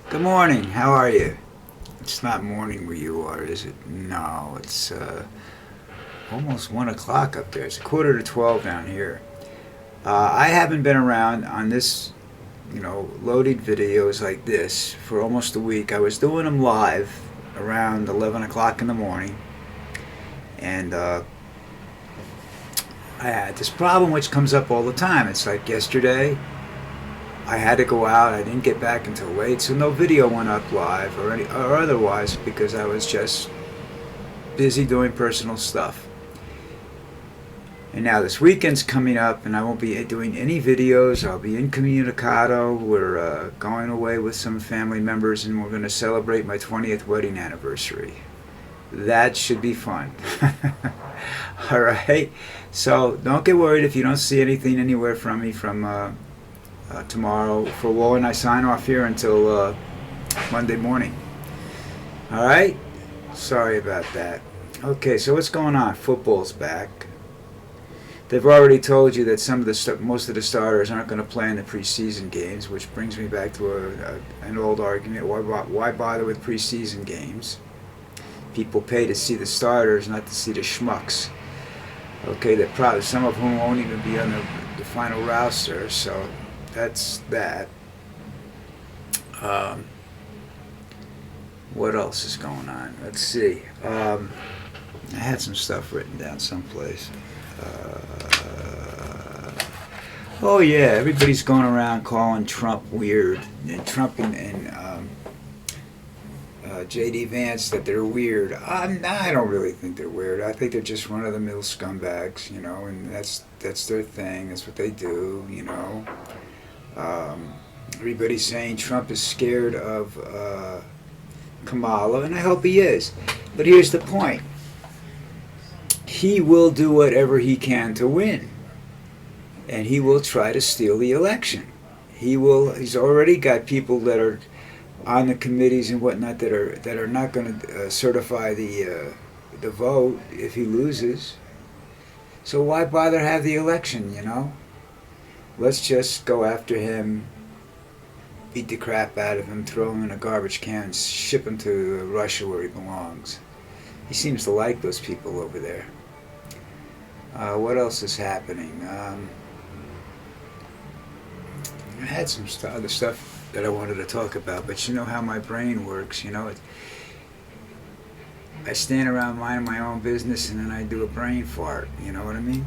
Good morning. How are you? It's not morning where you are, is it? No, it's almost 1 o'clock up there. It's a quarter to 12 down here. I haven't been around on this, loaded videos like this for almost a week. I was doing them live around 11 o'clock in the morning, and I had this problem which comes up all the time. It's like yesterday, I had to go out. I didn't get back until late, so no video went up live or otherwise because I was just busy doing personal stuff. And now this weekend's coming up, and I won't be doing any videos. I'll be incommunicado. We're going away with some family members, and we're going to celebrate my 20th wedding anniversary. That should be fun. All right. So don't get worried if you don't see anything anywhere from me from tomorrow. For Will and I sign off here until Monday morning. All right. Sorry about that. Okay. So what's going on? Football's back. They've already told you that most of the starters aren't going to play in the preseason games, which brings me back to an old argument. Why bother with preseason games? People pay to see the starters, not to see the schmucks. Okay, that probably some of whom won't even be on the final roster. So that's that. What else is going on? Let's see. I had some stuff written down someplace. Oh yeah, everybody's going around calling Trump weird, and Trump and J.D. Vance that they're weird. I don't really think they're weird. I think they're just run-of-the-mill scumbags, and that's their thing. That's what they do, Everybody's saying Trump is scared of Kamala, and I hope he is. But here's the point. He will do whatever he can to win, and he will try to steal the election. He's already got people that are on the committees and whatnot that are not going to certify the vote if he loses. So why bother have the election? Let's just go after him, beat the crap out of him, throw him in a garbage can, and ship him to Russia where he belongs. He seems to like those people over there. What else is happening? I had some other stuff that I wanted to talk about, but you know how my brain works. I stand around minding my own business, and then I do a brain fart. You know what I mean?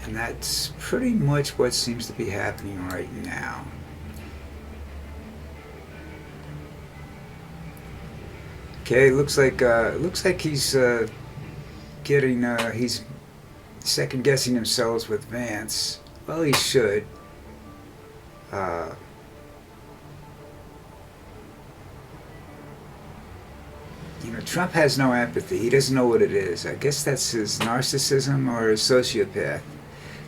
And that's pretty much what seems to be happening right now. Okay, looks like he's he's second guessing himself with Vance. Well, he should. Trump has no empathy. He doesn't know what it is. I guess that's his narcissism or his sociopath.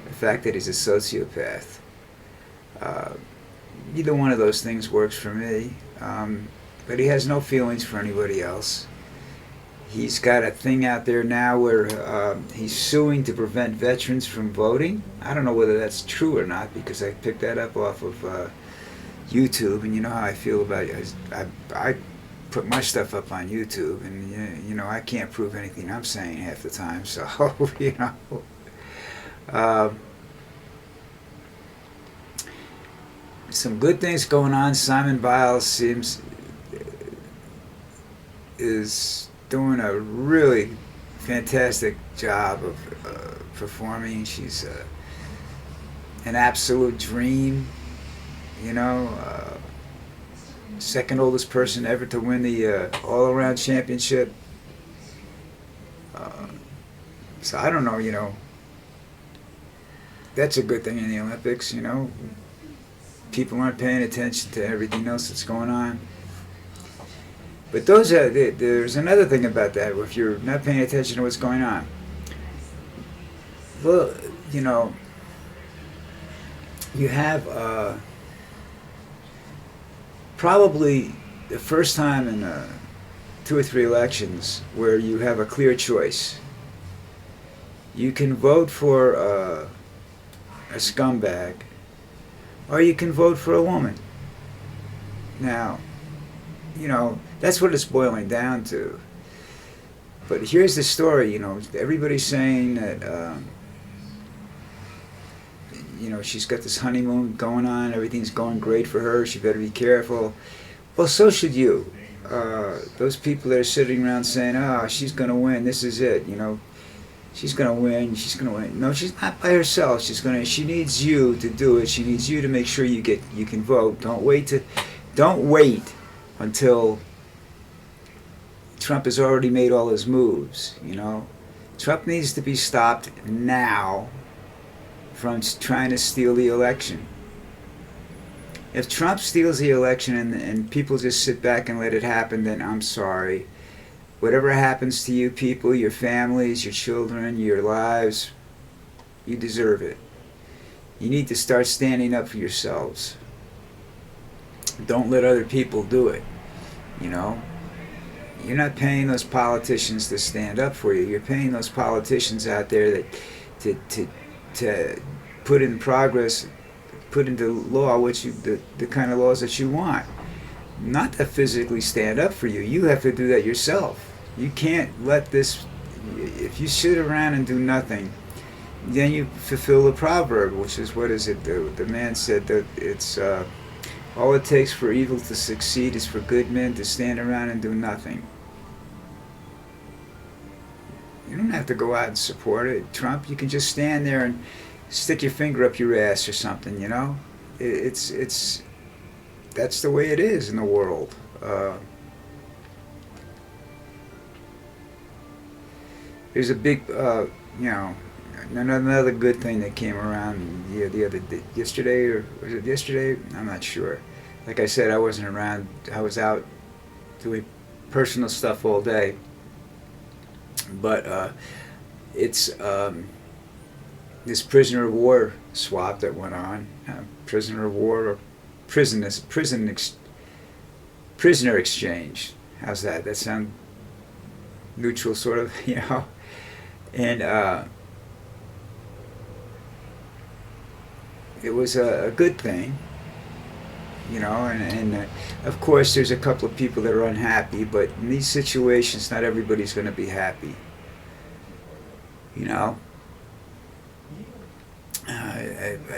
The fact that he's a sociopath. Either one of those things works for me. But he has no feelings for anybody else. He's got a thing out there now where he's suing to prevent veterans from voting. I don't know whether that's true or not because I picked that up off of YouTube, and you know how I feel about it. I put my stuff up on YouTube, and I can't prove anything I'm saying half the time. So some good things going on. Simone Biles is doing a really fantastic job of performing. She's an absolute dream, second oldest person ever to win the all-around championship. So I don't know, that's a good thing in the Olympics, People aren't paying attention to everything else that's going on. But there's another thing about that. If you're not paying attention to what's going on, well, you have probably the first time in 2 or 3 elections where you have a clear choice. You can vote for a scumbag, or you can vote for a woman. Now, that's what it's boiling down to. But here's the story. Everybody's saying that she's got this honeymoon going on, everything's going great for her, she better be careful. Well, so should you. Those people that are sitting around saying, oh, she's going to win, this is it, she's going to win, she's going to win. No, she's not by herself. She needs you to do it. She needs you to make sure you can vote. Don't wait until Trump has already made all his moves, Trump needs to be stopped now from trying to steal the election. If Trump steals the election and people just sit back and let it happen, then I'm sorry. Whatever happens to you people, your families, your children, your lives, you deserve it. You need to start standing up for yourselves. Don't let other people do it. You're not paying those politicians to stand up for you. You're paying those politicians out there to put into law the kind of laws that you want. Not to physically stand up for you. You have to do that yourself. You can't let this. If you sit around and do nothing, then you fulfill the proverb, which is, what is it? The man said that it's all it takes for evil to succeed is for good men to stand around and do nothing. You don't have to go out and support it, Trump. You can just stand there and stick your finger up your ass or something. It's that's the way it is in the world. There's a big, another good thing that came around the other day, yesterday, or was it yesterday? I'm not sure. Like I said, I wasn't around. I was out doing personal stuff all day. But it's this prisoner of war swap that went on. Prisoner of war or prisoner exchange. How's that? That sound neutral, sort of, And it was a good thing, and of course there's a couple of people that are unhappy, but in these situations not everybody's going to be happy.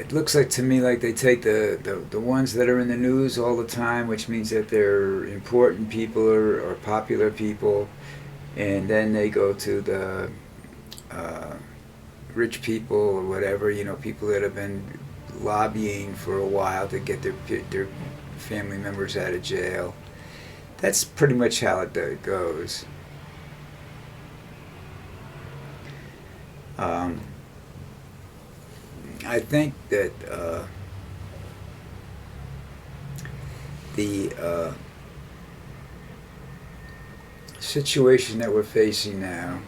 It looks like to me like they take the ones that are in the news all the time, which means that they're important people or popular people, and then they go to the rich people or whatever, people that have been lobbying for a while to get their family members out of jail. That's pretty much how it goes. I think that the situation that we're facing now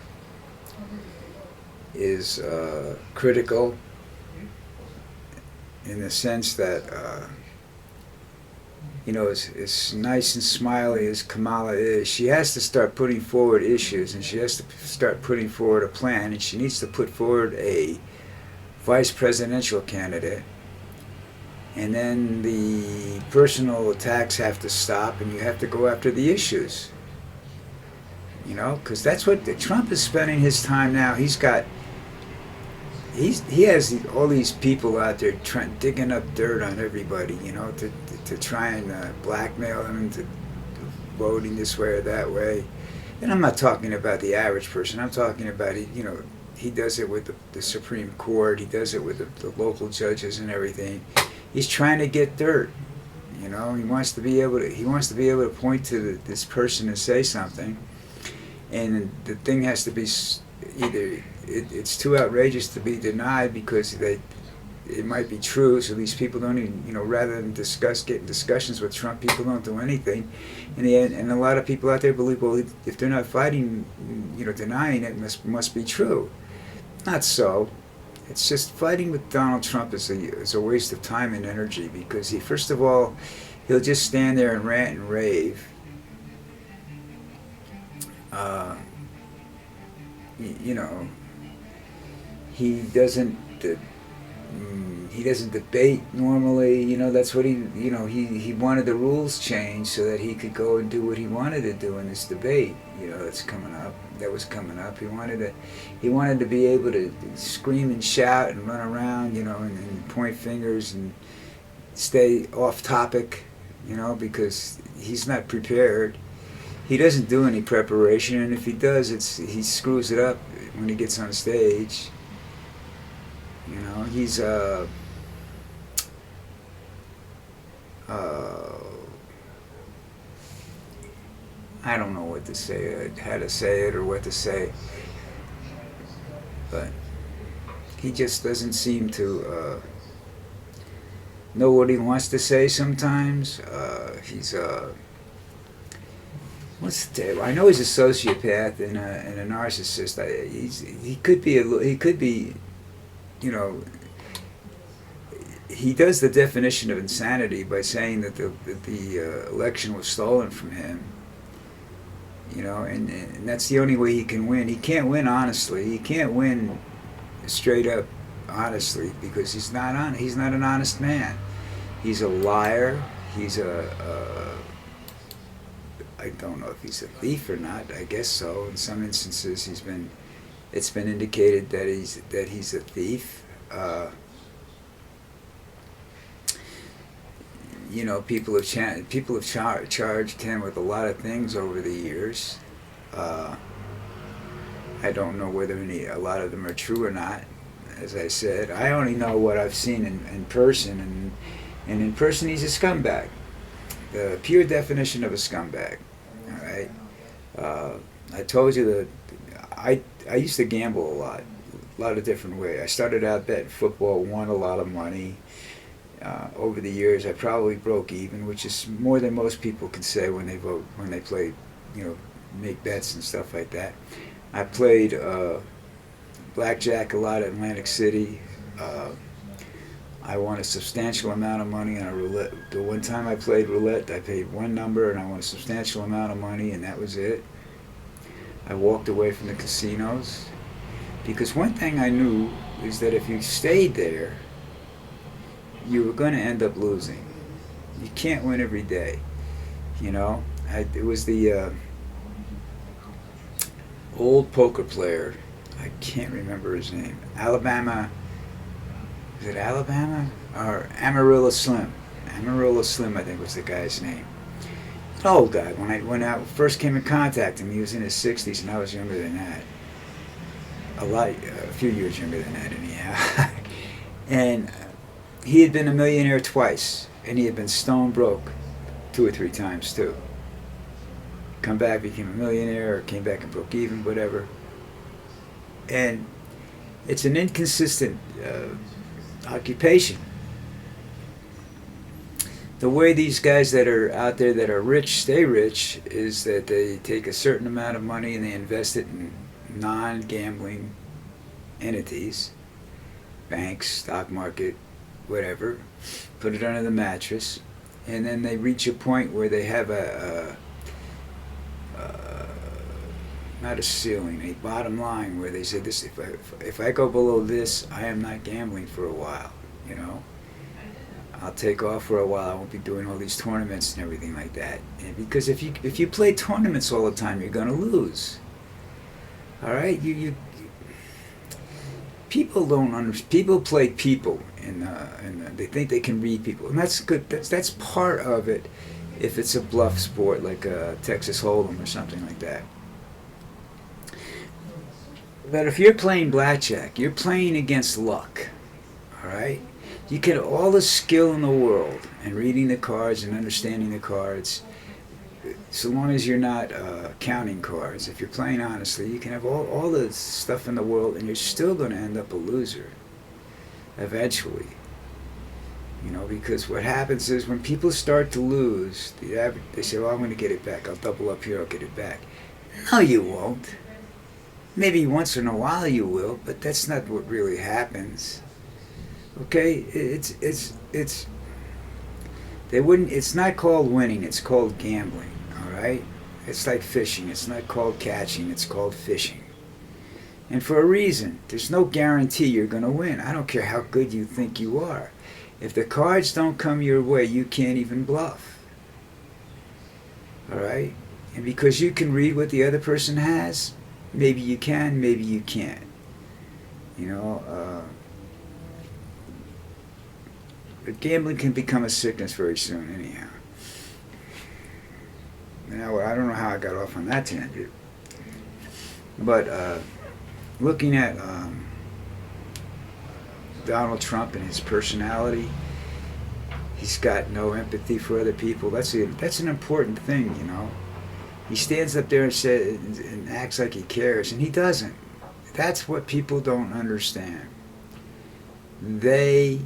is critical in the sense that, as nice and smiley as Kamala is, she has to start putting forward issues, and she has to start putting forward a plan, and she needs to put forward a vice presidential candidate. And then the personal attacks have to stop, and you have to go after the issues. Because that's what Trump is spending his time now. He has all these people out there digging up dirt on everybody, to try and blackmail them into voting this way or that way. And I'm not talking about the average person. I'm talking about, he does it with the Supreme Court. He does it with the local judges and everything. He's trying to get dirt. He wants to be able to point to this person and say something. And the thing has to be either it's too outrageous to be denied because it might be true, so these people don't even, rather than get in discussions with Trump, people don't do anything. And a lot of people out there believe, well, if they're not fighting, denying it, must be true. Not so. It's just fighting with Donald Trump is a waste of time and energy, because first of all, he'll just stand there and rant and rave. He doesn't He doesn't debate normally. That's what he wanted the rules changed so that he could go and do what he wanted to do in this debate. That's coming up. That was coming up. He wanted to be able to scream and shout and run around, and point fingers and stay off topic, because he's not prepared. He doesn't do any preparation, and if he does, he screws it up when he gets on stage. He's I don't know what to say, how to say it, or what to say, but he just doesn't seem to know what he wants to say sometimes. He's I know he's a sociopath and a narcissist. He could be, he does the definition of insanity by saying that the election was stolen from him. And that's the only way he can win. He can't win honestly. He can't win straight up honestly because he's not an honest man. He's a liar. I don't know if he's a thief or not. I guess so. In some instances, it's been indicated that he's a thief. People have charged him with a lot of things over the years. I don't know whether a lot of them are true or not. As I said, I only know what I've seen in person, and in person he's a scumbag. The pure definition of a scumbag. All right. I told you that I used to gamble a lot of different ways. I started out betting football, won a lot of money. Over the years, I probably broke even, which is more than most people can say when they play, make bets and stuff like that. I played blackjack a lot at Atlantic City. I won a substantial amount of money on a roulette. The one time I played roulette, I paid one number and I won a substantial amount of money, and that was it. I walked away from the casinos because one thing I knew is that if you stayed there, you were going to end up losing. You can't win every day. It was the old poker player. I can't remember his name. Alabama. Is it Alabama? Or Amarillo Slim. Amarillo Slim, I think, was the guy's name. An old guy. When I first came in contact with him, he was in his 60s, and I was younger than that. A few years younger than that, anyhow. And he had been a millionaire twice, and he had been stone broke 2 or 3 times too. Come back, became a millionaire, or came back and broke even, whatever. And it's an inconsistent occupation. The way these guys that are out there that are rich stay rich is that they take a certain amount of money and they invest it in non-gambling entities, banks, stock market, whatever, put it under the mattress, and then they reach a point where they have not a ceiling, a bottom line where they say, this: if I go below this, I am not gambling for a while. I'll take off for a while. I won't be doing all these tournaments and everything like that. And because if you play tournaments all the time, you're going to lose. All right, people don't understand. People play people, and they think they can read people, and that's good. That's part of it. If it's a bluff sport like Texas Hold'em or something like that. But if you're playing blackjack, you're playing against luck. All right, you get all the skill in the world and reading the cards and understanding the cards. So long as you're not counting cards, if you're playing honestly, you can have all the stuff in the world, and you're still going to end up a loser eventually. Because what happens is when people start to lose, they say, well, I'm going to get it back. I'll double up here, I'll get it back. No, you won't. Maybe once in a while you will, but that's not what really happens. Okay? It's not called winning, it's called gambling. All right? It's like fishing. It's not called catching, it's called fishing. And for a reason. There's no guarantee you're going to win. I don't care how good you think you are. If the cards don't come your way, you can't even bluff. All right? And because you can read what the other person has, maybe you can, maybe you can't. You know, but gambling can become a sickness very soon anyhow. Now, I don't know how I got off on that tangent. But looking at Donald Trump and his personality, he's got no empathy for other people. That's an important thing, you know. He stands up there and says and acts like he cares, and he doesn't. That's what people don't understand. That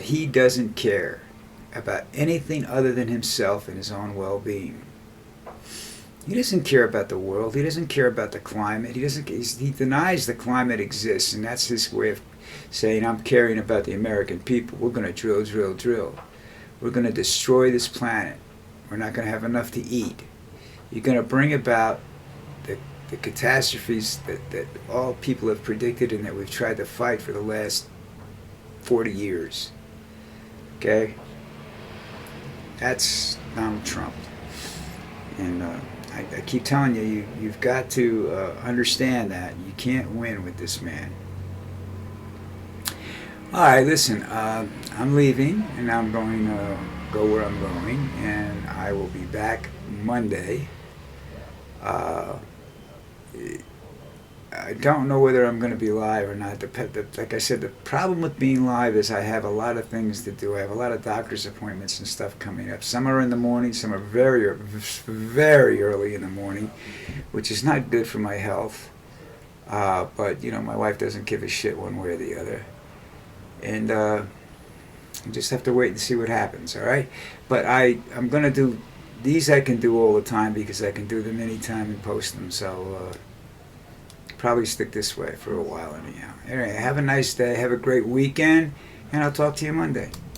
he doesn't care about anything other than himself and his own well-being. He doesn't care about the world. He doesn't care about the climate. He denies the climate exists, and that's his way of saying, I'm caring about the American people. We're going to drill, drill, drill. We're going to destroy this planet. We're not going to have enough to eat. You're going to bring about the catastrophes that all people have predicted and that we've tried to fight for the last 40 years. Okay? That's Donald Trump. And I keep telling you, you've got to understand that you can't win with this man. All right, listen, I'm leaving, and I'm going to go where I'm going, and I will be back Monday. I don't know whether I'm going to be live or not. Like I said, the problem with being live is I have a lot of things to do. I have a lot of doctor's appointments and stuff coming up. Some are in the morning, some are very, very early in the morning, which is not good for my health. But, you know, my wife doesn't give a shit one way or the other. And I just have to wait and see what happens, all right? But I'm going to do, these I can do all the time because I can do them anytime and post them, so probably stick this way for a while anyhow. Anyway, have a nice day, have a great weekend, and I'll talk to you Monday.